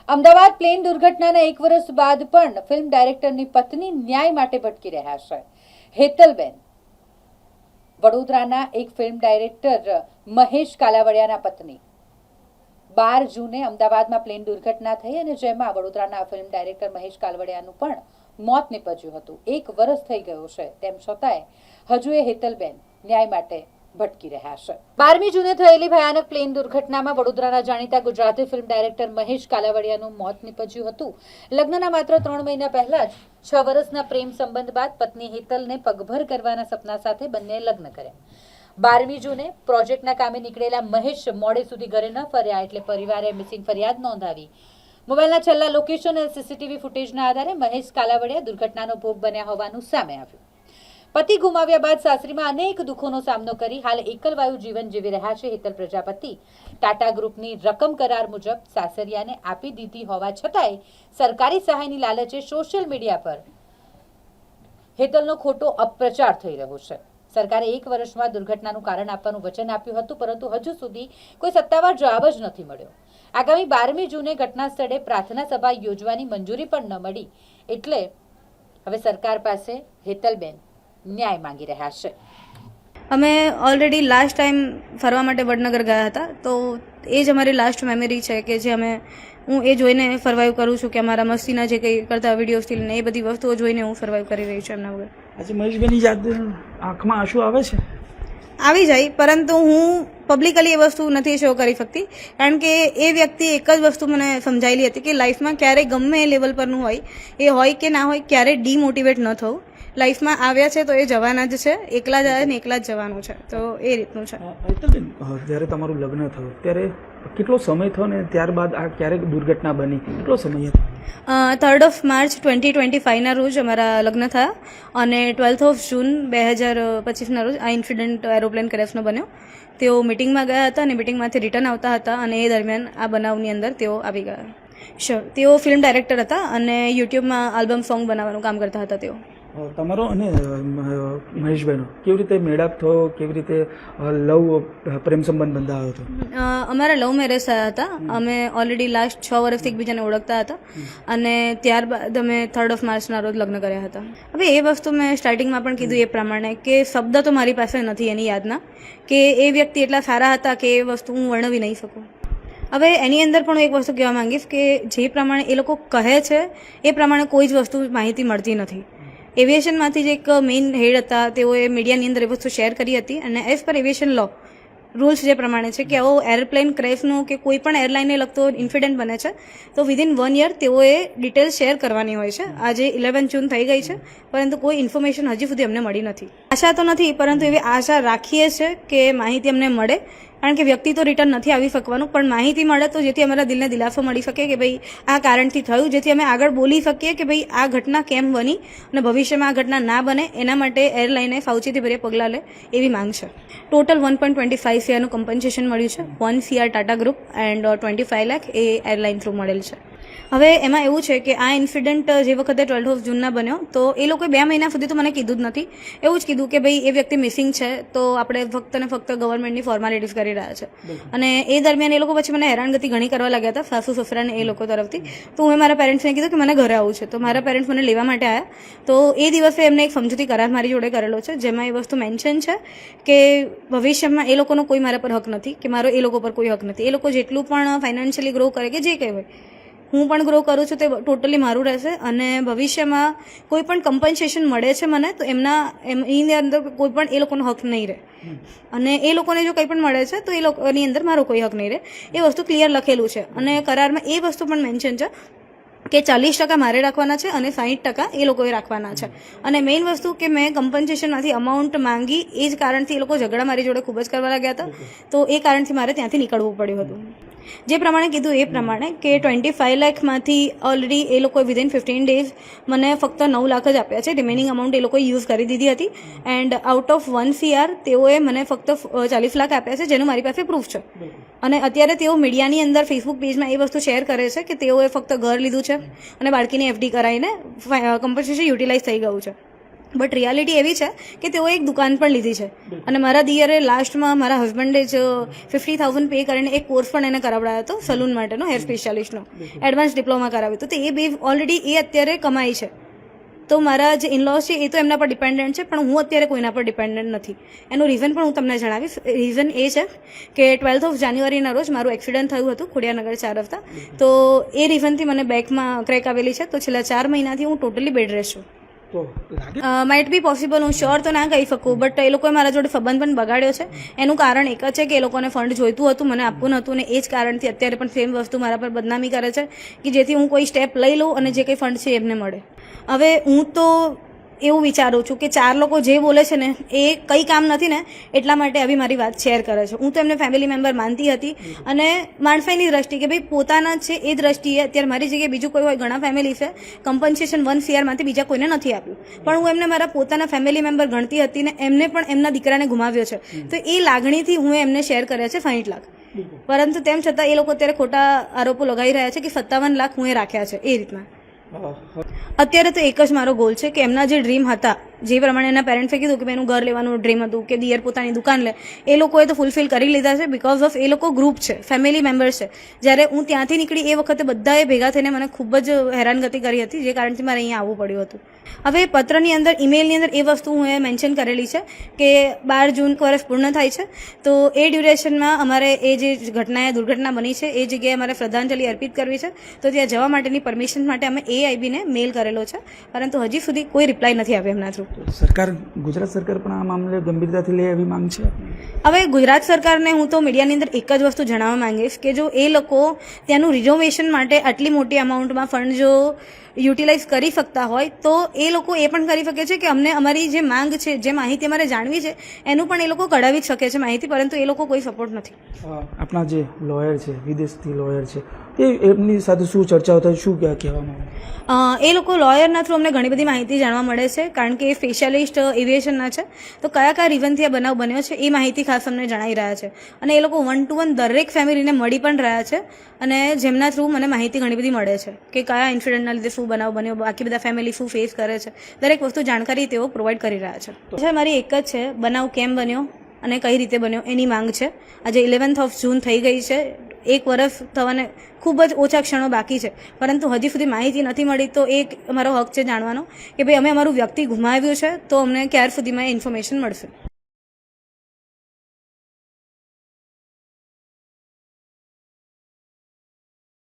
Ahmedabad plane દુર્ઘટનાના 1 વર્ષ બાદ પણ ફિલ્મ ડાયરેક્ટરની પત્ની ન્યાય માટે ભટકી રહ્યા છે. હેતલબેન વડોદરાના એક ફિલ્મ ડાયરેક્ટર મહેશ કાલાવડિયાના પત્ની 12 જૂને અમદાવાદમાં પ્લેન દુર્ઘટના થઈ અને જેમાં વડોદરાના ફિલ્મ ડાયરેક્ટર મહેશ કાલાવડિયાનું પણ મોત નીપજ્યું હતું. 1 વર્ષ થઈ ગયું છે, તેમ છતાંય હજુ એ હેતલબેન ન્યાય માટે ભટકી રહ્યા છે. 12મી જૂને થયેલી ભયાનક પ્લેન દુર્ઘટનામાં વડોદરાના જાણીતા ગુજરાતી ફિલ્મ ડાયરેક્ટર મહેશ કાલાવડિયાનું મોત નીપજ્યું હતું. લગ્નના માત્ર 3 મહિના પહેલા જ 6 વર્ષના પ્રેમ સંબંધ બાદ પત્ની હેતલને પગભર કરવાના સપના સાથે બંનેએ લગ્ન કર્યા. 12મી જૂને પ્રોજેક્ટના કામે નીકળેલા મહેશ મોડે સુધી ઘરે ન ફર્યા એટલે પરિવારે મિસિંગ ફરિયાદ નોંધાવી. મોબાઈલના છેલ્લા લોકેશન અને સીસીટીવી ફૂટેજના આધારે મહેશ કાલાવડિયા દુર્ઘટનાનો ભોગ બન્યા હોવાનું સામે આવ્યું. પતિ ગુમાવ્યા બાદ સાસરીમાં અનેક દુઃખોનો સામનો કરી હાલ એકલવાયુ જીવન જીવી રહ્યા છે હેતલ પ્રજાપતિ. ટાટા ગ્રુપની રકમ કરાર મુજબ સાસરિયાને આપી દીધી હોવા છતાંય સરકારી સહાયની લાલચે સોશિયલ મીડિયા પર હેતલનો ખોટો અપપ્રચાર થઈ રહ્યો છે. સરકારે 1 વર્ષમાં દુર્ઘટનાનું કારણ આપવાનું વચન આપ્યું હતું, પરંતુ હજુ સુધી કોઈ સત્તાવાર જવાબ જ નથી મળ્યો. આગામી 12મી જૂને ઘટના સ્થળે પ્રાર્થના સભા યોજવાની મંજૂરી પણ ન મળી એટલે હવે સરકાર પાસે હેતલબેન ન્યાય માંગી રહ્યા છે. અમે ઓલરેડી લાસ્ટ ટાઈમ ફરવા માટે વડનગર ગયા હતા, તો એ જ અમારી લાસ્ટ મેમરી છે કે જે હું એ જોઈને સર્વાઈવ કરું છું કે અમારા મસ્તીના જે કંઈ કરતા વિડીયોઝથી લઈને એ બધી વસ્તુઓ જોઈને હું સર્વાઈવ કરી રહી છું એમના વગર. આજે મહેશભાઈની યાદ આંખમાં આંસુ આવે છે? આવી જાય, પરંતુ હું પબ્લિકલી એ વસ્તુ નથી શો કરી શકતી, કારણ કે એ વ્યક્તિ એક જ વસ્તુ મને સમજાયેલી હતી કે લાઈફમાં ક્યારેય ગમે એ લેવલ પરનું હોય, એ હોય કે ના હોય, ક્યારેય ડીમોટિવેટ ન થવું. લાઈફમાં આવ્યા છે તો એ જવાના જ છે, એકલા જ આવે ને એકલા જ જવાનું છે, તો એ રીતનું છે. હેતલબેન, જ્યારે તમારું લગ્ન થયું ત્યારે કેટલો સમય થયો ને ત્યારબાદ આ ક્યારેક દુર્ઘટના બની, કેટલો સમય હતો? 3rd માર્ચ 2025ના રોજ અમારા લગ્ન થયા અને 12th જૂન 2025ના રોજ આ ઇન્સિડન્ટ એરોપ્લેન ક્રેશનો બન્યો. તેઓ મિટિંગમાં ગયા હતા અને મિટિંગમાંથી રિટર્ન આવતા હતા અને એ દરમિયાન આ બનાવની અંદર તેઓ આવી ગયા. શ્યોર, તેઓ ફિલ્મ ડાયરેક્ટર હતા અને યુટ્યુબમાં આલ્બમ સોંગ બનાવવાનું કામ કરતા હતા. તેઓ તમારો અને મહેશભાઈનો કેવી રીતે મેળાપ થયો, કેવી રીતે લવ પ્રેમ સંબંધ બંધાયો હતો? અમારા લવ મેરેજ થયા હતા. અમે ઓલરેડી લાસ્ટ 6 વર્ષથી એકબીજાને ઓળખતા હતા અને ત્યારબાદ અમે 3rd માર્ચના રોજ લગ્ન કર્યા હતા. હવે એ વસ્તુ મેં સ્ટાર્ટિંગમાં પણ કીધું એ પ્રમાણે કે શબ્દ તો મારી પાસે નથી એની યાદના, કે એ વ્યક્તિ એટલા સારા હતા કે એ વસ્તુ હું વર્ણવી નહીં શકું. હવે એની અંદર પણ એક વસ્તુ કહેવા માંગીશ કે જે પ્રમાણે એ લોકો કહે છે એ પ્રમાણે કોઈ જ વસ્તુ માહિતી મળતી નથી. એવિએશનમાંથી જે એક મેઇન હેડ હતા તેઓએ મીડિયાની અંદર એ વસ્તુ શેર કરી હતી અને એઝ પર એવિએશન લો રૂલ્સ જે પ્રમાણે છે કે આવો એરપ્લેન ક્રેશનો કે કોઈ પણ એરલાઇનને લગતો ઇન્સિડન્ટ બને છે તો વિધિન 1 યર તેઓએ ડિટેલ્સ શેર કરવાની હોય છે. આજે 11 જૂન થઈ ગઈ છે, પરંતુ કોઈ ઇન્ફોર્મેશન હજી સુધી અમને મળી નથી. આશા તો નથી, પરંતુ એવી આશા રાખીએ છીએ કે માહિતી અમને મળે, કારણ કે વ્યક્તિ તો રિટર્ન નથી આવી શકવાનું, પણ માહિતી મળે તો જેથી અમારા દિલને દિલાસો મળી શકે કે ભાઈ આ કારણથી થયું, જેથી અમે આગળ બોલી શકીએ કે ભાઈ આ ઘટના કેમ બની અને ભવિષ્યમાં આ ઘટના ના બને એના માટે એરલાઇને સાવચેતી ભર્યા પગલાં લે એવી માંગ છે. ટોટલ 1.25 CRનું કમ્પન્સેશન મળ્યું છે. 1 CR Tata group and 25 lakh A airline through મળેલ છે. હવે એમાં એવું છે કે આ ઇન્સિડન્ટ જે વખતે 12th જૂનના બન્યો તો એ લોકોએ 2 મહિના સુધી તો મને કીધું જ નથી. એવું જ કીધું કે ભાઈ એ વ્યક્તિ મિસિંગ છે તો આપણે ફક્ત ને ફક્ત ગવર્મેન્ટની ફોર્માલિટીઝ કરી રહ્યા છે. અને એ દરમિયાન એ લોકો પછી મને હેરાનગતિ ઘણી કરવા લાગ્યા હતા, સાસુ સસરાને એ લોકો તરફથી. તો હું મારા પેરેન્ટ્સને કીધું કે મને ઘરે આવવું છે, તો મારા પેરેન્ટ્સ મને લેવા માટે આવ્યા. તો એ દિવસે એમને એક સમજૂતી કરાર મારી જોડે કરેલો છે, જેમાં એ વસ્તુ મેન્શન છે કે ભવિષ્યમાં એ લોકોનો કોઈ મારા પર હક નથી, કે મારો એ લોકો પર કોઈ હક નથી. એ લોકો જેટલું પણ ફાઇનાન્શિયલી ગ્રો કરે કે જે કંઈ હોય, હું પણ ગ્રો કરું છું તે ટોટલી મારું રહેશે અને ભવિષ્યમાં કોઈ પણ કમ્પન્સેશન મળે છે મને તો એની અંદર કોઈ પણ એ લોકોનો હક નહીં રહે અને એ લોકોને જો કંઈ પણ મળે છે તો એ લોકોની અંદર મારો કોઈ હક નહીં રહે. એ વસ્તુ ક્લિયર લખેલું છે અને કરારમાં એ વસ્તુ પણ મેન્શન છે કે 40% મારે રાખવાના છે અને 60% એ લોકોએ રાખવાના છે. અને મેઇન વસ્તુ કે મેં કમ્પન્સેશનમાંથી અમાઉન્ટ માંગી એ જ કારણથી એ લોકો ઝઘડા મારી જોડે ખૂબ જ કરવા લાગ્યા હતા, તો એ કારણથી મારે ત્યાંથી નીકળવું પડ્યું હતું. જે પ્રમાણે કીધું એ પ્રમાણે કે 25 લાખમાંથી ઓલરેડી એ લોકોએ વિધિન 15 ડેઝ મને ફક્ત 9 લાખ જ આપ્યા છે. રિમેનિંગ અમાઉન્ટ એ લોકોએ યુઝ કરી દીધી હતી એન્ડ આઉટ ઓફ 1 CR તેઓએ મને ફક્ત 40 લાખ આપ્યા છે, જેનું મારી પાસે પ્રૂફ છે. અને અત્યારે તેઓ મીડિયાની અંદર ફેસબુક પેજમાં એ વસ્તુ શેર કરે છે કે તેઓએ ફક્ત ઘર લીધું છે અને બાળકીની FD કરાવીને કમ્પન્સેશન યુટિલાઇઝ થઈ ગયું છે. બટ રિયાલિટી એવી છે કે તેઓએ એક દુકાન પણ લીધી છે અને મારા દિયરે લાસ્ટમાં મારા હસબન્ડે જ 50,000 પે કરીને એક કોર્સ પણ એને કરાવડાયો હતો સલૂન માટેનો, હેર સ્પેશિયાલિસ્ટનો, એડવાન્સ ડિપ્લોમા કરાવ્યું હતું. તો એ બે ઓલરેડી એ અત્યારે કમાય છે. તો મારા જે ઇનલોઝ છે એ તો એમના પર ડિપેન્ડન્ટ છે, પણ હું અત્યારે કોઈના પર ડિપેન્ડન્ટ નથી. એનું રીઝન પણ હું તમને જણાવીશ. રીઝન એ છે કે 12th ઓફ જાન્યુઆરીના રોજ મારું એક્સિડન્ટ થયું હતું ખોડિયારનગર 4 રસ્તા. તો એ રીઝનથી મને બેકમાં ક્રેક આવેલી છે. તો છેલ્લા 4 મહિનાથી હું ટોટલી બેડ રેસ્ટ છું. તો લાગે માઇટ બી પોસિબલ, હું શ્યોર તો ના કહી શકું, બટ એ લોકોએ મારા જોડે સંબંધ પણ બગાડ્યો છે. એનું કારણ એક જ છે કે એ લોકોને ફંડ જોઈતું હતું, મને આપવું નહોતું, ને એ જ કારણથી અત્યારે પણ સેમ વસ્તુ મારા પર બદનામી કરે છે કે જેથી હું કોઈ સ્ટેપ લઈ લઉં અને જે કંઈ ફંડ છે એમને મળે. હવે હું તો એવું વિચારું છું કે 4 લોકો જે બોલે છે ને એ કંઈ કામ નથી ને, એટલા માટે આવી મારી વાત શેર કરે છે. હું તો એમને ફેમિલી મેમ્બર માનતી હતી અને માણસાઈની દ્રષ્ટિ કે ભાઈ પોતાના છે એ દ્રષ્ટિએ અત્યારે મારી જગ્યાએ બીજું કોઈ હોય, ઘણા ફેમિલી છે કમ્પન્સેશન 1 CR બીજા કોઈને નથી આપ્યું, પણ હું એમને મારા પોતાના ફેમિલી મેમ્બર ગણતી હતી ને એમને પણ એમના દીકરાને ગુમાવ્યો છે. તો એ લાગણીથી હું એમને શેર કર્યા છે 60 લાખ. પરંતુ તેમ છતાં એ લોકો અત્યારે ખોટા આરોપો લગાવી રહ્યા છે કે 57 લાખ હું એ રાખ્યા છે. એ રીતના અત્યારે તો એક જ મારો ગોલ છે કે એમના જે ડ્રીમ હતા, જે પ્રમાણે એના પેરેન્ટ્સે કીધું કે એનું ઘર લેવાનું ડ્રીમ હતું કે દિયર પોતાની દુકાન લે, એ લોકોએ તો ફૂલફિલ કરી લીધા છે. બિકોઝ ઓફ એ લોકો ગ્રુપ છે, ફેમિલી મેમ્બર્સ છે. જ્યારે હું ત્યાંથી નીકળી એ વખતે બધાએ ભેગા થઈને મને ખૂબ જ હેરાનગતિ કરી હતી, જે કારણથી મારે અહીંયા આવવું પડ્યું હતું. હવે પત્રની અંદર, ઈમેલની અંદર એ વસ્તુ હું એ મેન્શન કરેલી છે કે 12 જૂન વર્ષ પૂર્ણ થાય છે. તો એ ડ્યુરેશનમાં અમારે એ જે દુર્ઘટના બની છે એ જગ્યાએ અમારે શ્રદ્ધાંજલિ અર્પિત કરવી છે. તો ત્યાં જવા માટેની પરમિશન માટે અમે AIBને મેલ કરેલો છે, પરંતુ હજી સુધી કોઈ રિપ્લાય નથી આવ્યો એમના થ્રુ. સરકાર, ગુજરાત સરકાર પણ આ મામલે ગંભીરતાથી લે એવી માંગ છે. હવે ગુજરાત સરકારને હું તો મીડિયાની અંદર એક જ વસ્તુ જણાવવા માંગીશ કે જો એ લોકો ત્યાંનું રિઝર્વેશન માટે આટલી મોટી અમાઉન્ટમાં ફંડ જો યુટિલાઇઝ કરી શકતા હોય તો એ લોકો એ પણ કરી શકે છે કે અમને અમારી જે માંગ છે, જે માહિતી અમારે જાણવી છે એનું પણ એ લોકો કઢાવી જ શકે છે માહિતી, પરંતુ એ લોકો કોઈ સપોર્ટ નથી. આપણા જે લોયર છે, વિદેશથી લોયર છે, એમની સાથે શું ચર્ચાઓ થઈ, શું કહેવામાં આવે? એ લોકો લોયરના થ્રુ અમને ઘણી બધી માહિતી જાણવા મળે છે, કારણ કે એ સ્પેશિયાલિસ્ટ એવિએશનના છે. તો કયા કયા રીઝનથી આ બનાવ બન્યો છે એ માહિતી ખાસ અમને જણાવી રહ્યા છે. અને એ લોકો 1 to 1 દરેક ફેમિલીને મળી પણ રહ્યા છે, અને જેમના થ્રુ મને માહિતી ઘણી બધી મળે છે કે કયા ઇન્સિડન્ટના લીધે શું બનાવ બન્યો, બાકી બધા ફેમિલી શું ફેસ કરે છે, દરેક વસ્તુ જાણકારી તેઓ પ્રોવાઈડ કરી રહ્યા છે. મારી એક જ છે, બનાવ કેમ બન્યો અને કઈ રીતે બન્યો એની માંગ છે. આજે 11th of June થઈ ગઈ છે, 1 વર્ષ થવાને ખૂબ જ ઓછા ક્ષણો બાકી છે, પરંતુ હજી સુધી માહિતી નથી મળી. તો એક અમારો હક છે જાણવાનો કે ભાઈ અમે અમારું વ્યક્તિ ગુમાવ્યું છે, તો અમને ક્યાર સુધીમાં ઇન્ફોર્મેશન મળશે.